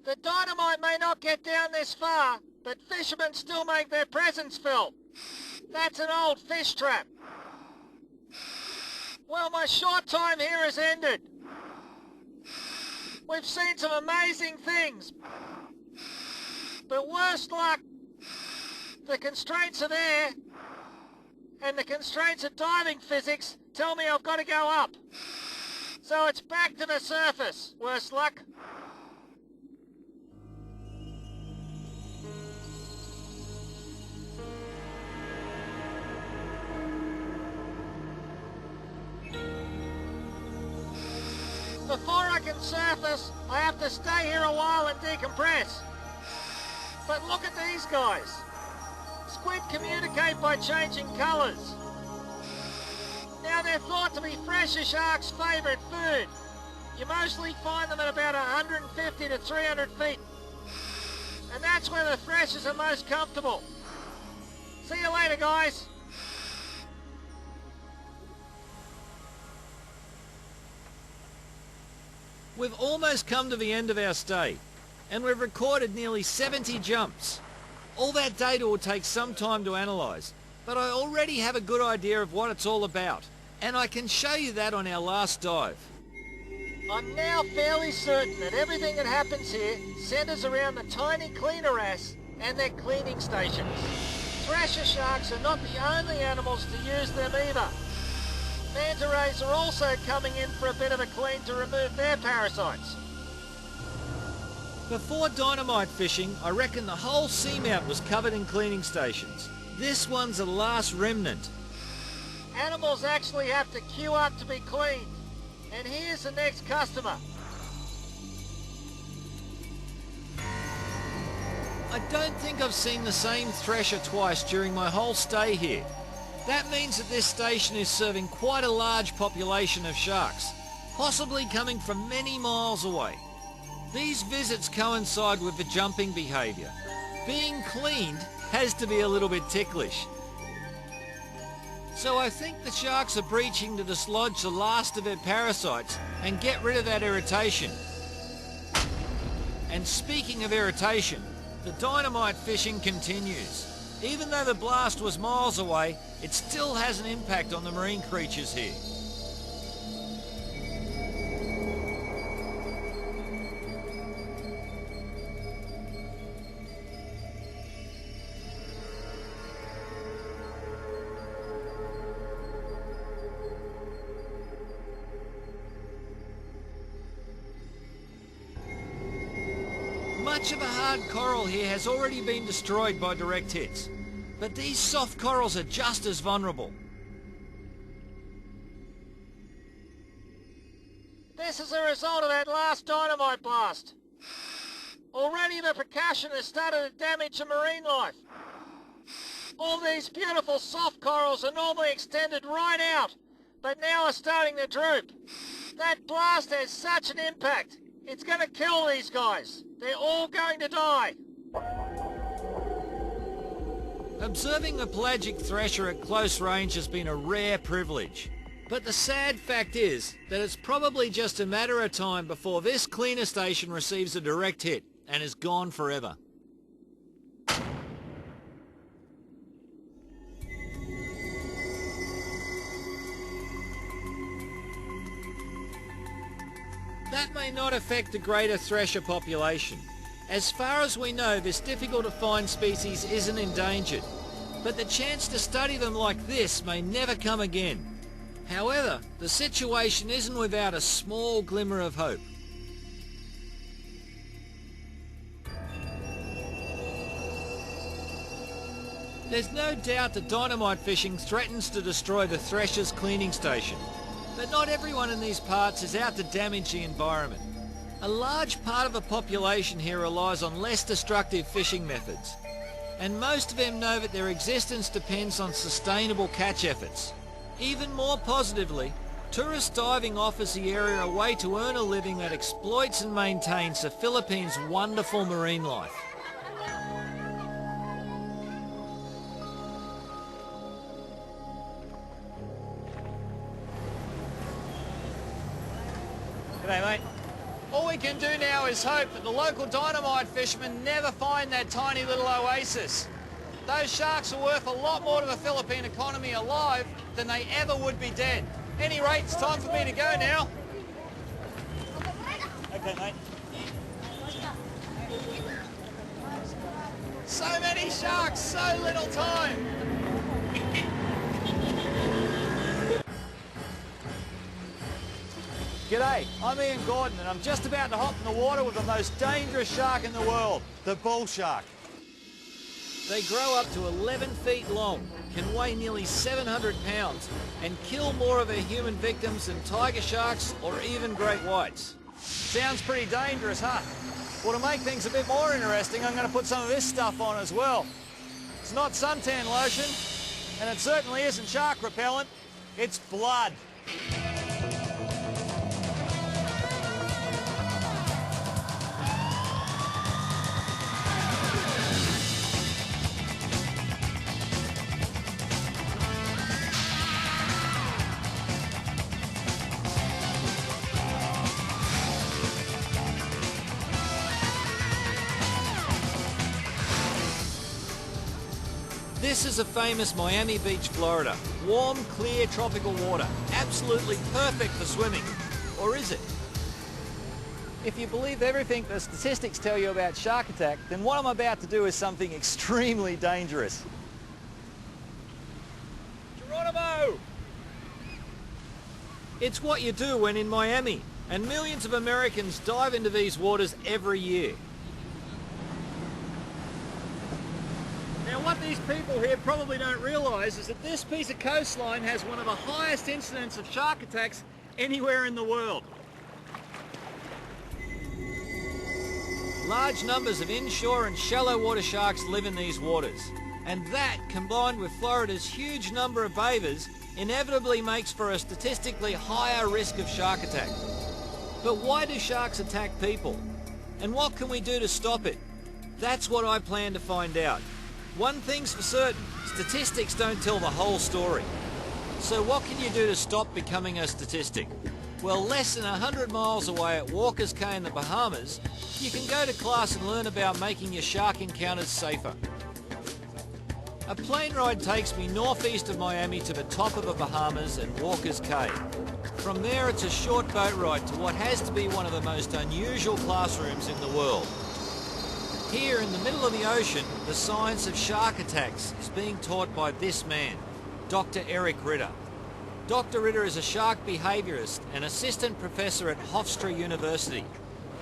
The dynamite may not get down this far, but fishermen still make their presence felt. That's an old fish trap. Well, my short time here has ended. We've seen some amazing things, but worse luck, the constraints of air and the constraints of diving physics tell me I've got to go up. So it's back to the surface, worse luck. Before I can surface, I have to stay here a while and decompress. But look at these guys. Squid communicate by changing colours. Now they're thought to be Thresher sharks' favourite food. You mostly find them at about 150 to 300 feet. And that's where the Threshers are most comfortable. See you later, guys. We've almost come to the end of our stay, and we've recorded nearly 70 jumps. All that data will take some time to analyse, but I already have a good idea of what it's all about, and I can show you that on our last dive. I'm now fairly certain that everything that happens here centres around the tiny cleanerass and their cleaning stations. Thresher sharks are not the only animals to use them either. Manta rays are also coming in for a bit of a clean to remove their parasites. Before dynamite fishing, I reckon the whole seamount was covered in cleaning stations. This one's a last remnant. Animals actually have to queue up to be cleaned. And here's the next customer. I don't think I've seen the same Thresher twice during my whole stay here. That means that this station is serving quite a large population of sharks, possibly coming from many miles away. These visits coincide with the jumping behaviour. Being cleaned has to be a little bit ticklish. So I think the sharks are breaching to dislodge the last of their parasites and get rid of that irritation. And speaking of irritation, the dynamite fishing continues. Even though the blast was miles away, it still has an impact on the marine creatures here. Much of a hard coral here has already been destroyed by direct hits, but these soft corals are just as vulnerable. This is a result of that last dynamite blast. Already the percussion has started to damage the marine life. All these beautiful soft corals are normally extended right out, but now are starting to droop. That blast has such an impact. It's going to kill these guys. They're all going to die. Observing a pelagic thresher at close range has been a rare privilege. But the sad fact is that it's probably just a matter of time before this cleaner station receives a direct hit and is gone forever. That may not affect the greater thresher population. As far as we know, this difficult to find species isn't endangered, but the chance to study them like this may never come again. However, the situation isn't without a small glimmer of hope. There's no doubt that dynamite fishing threatens to destroy the Thresher's cleaning station. But not everyone in these parts is out to damage the environment. A large part of the population here relies on less destructive fishing methods, and most of them know that their existence depends on sustainable catch efforts. Even more positively, tourist diving offers the area a way to earn a living that exploits and maintains the Philippines' wonderful marine life. G'day, mate. All we can do now now is hope that the local dynamite fishermen never find that tiny little oasis. Those sharks are worth a lot more to the Philippine economy alive than they ever would be dead. Any rate, it's time for me to go now. Okay, mate. So many sharks, so little time. G'day, I'm Ian Gordon and I'm just about to hop in the water with the most dangerous shark in the world, the bull shark. They grow up to 11 feet long, can weigh nearly 700 pounds and kill more of their human victims than tiger sharks or even great whites. Sounds pretty dangerous, huh? Well, to make things a bit more interesting, I'm going to put some of this stuff on as well. It's not suntan lotion, and it certainly isn't shark repellent. It's blood. This is a famous Miami Beach, Florida. Warm, clear, tropical water. Absolutely perfect for swimming. Or is it? If you believe everything the statistics tell you about shark attack, then what I'm about to do is something extremely dangerous. Geronimo! It's what you do when in Miami, and millions of Americans dive into these waters every year. Now what these people here probably don't realise is that this piece of coastline has one of the highest incidents of shark attacks anywhere in the world. Large numbers of inshore and shallow water sharks live in these waters, and that, combined with Florida's huge number of bathers, inevitably makes for a statistically higher risk of shark attack. But why do sharks attack people? And what can we do to stop it? That's what I plan to find out. One thing's for certain, statistics don't tell the whole story. So what can you do to stop becoming a statistic? Well, less than 100 miles away at Walker's Cay in the Bahamas, you can go to class and learn about making your shark encounters safer. A plane ride takes me northeast of Miami to the top of the Bahamas and Walker's Cay. From there it's a short boat ride to what has to be one of the most unusual classrooms in the world. Here in the middle of the ocean, the science of shark attacks is being taught by this man, Dr. Eric Ritter. Dr. Ritter is a shark behaviourist and assistant professor at Hofstra University,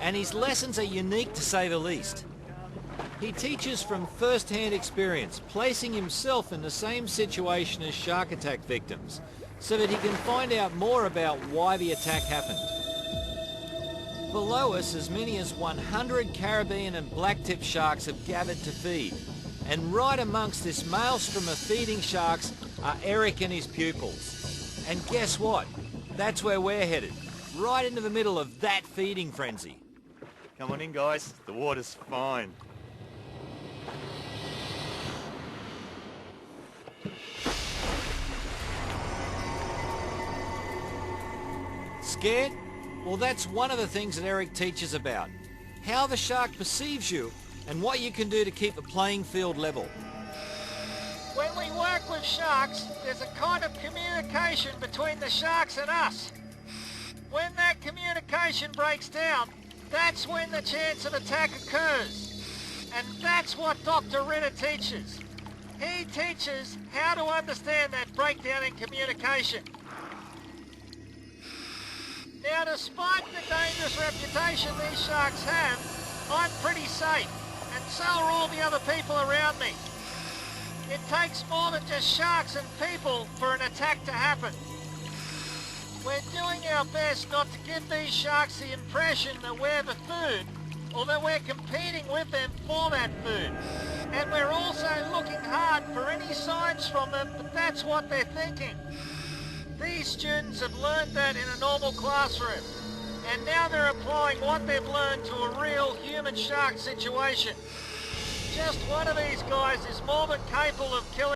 and his lessons are unique to say the least. He teaches from first-hand experience, placing himself in the same situation as shark attack victims, so that he can find out more about why the attack happened. Below us, as many as 100 Caribbean and blacktip sharks have gathered to feed. And right amongst this maelstrom of feeding sharks are Eric and his pupils. And guess what? That's where we're headed. Right into the middle of that feeding frenzy. Come on in, guys. The water's fine. Scared? Well, that's one of the things that Eric teaches about. How the shark perceives you and what you can do to keep the playing field level. When we work with sharks, there's a kind of communication between the sharks and us. When that communication breaks down, that's when the chance of attack occurs. And that's what Dr. Ritter teaches. He teaches how to understand that breakdown in communication. Now, despite the dangerous reputation these sharks have, I'm pretty safe, and so are all the other people around me. It takes more than just sharks and people for an attack to happen. We're doing our best not to give these sharks the impression that we're the food, or that we're competing with them for that food. And we're also looking hard for any signs from them that that's what they're thinking. These students have learned that in a normal classroom, and now they're applying what they've learned to a real human shark situation. Just one of these guys is more than capable of killing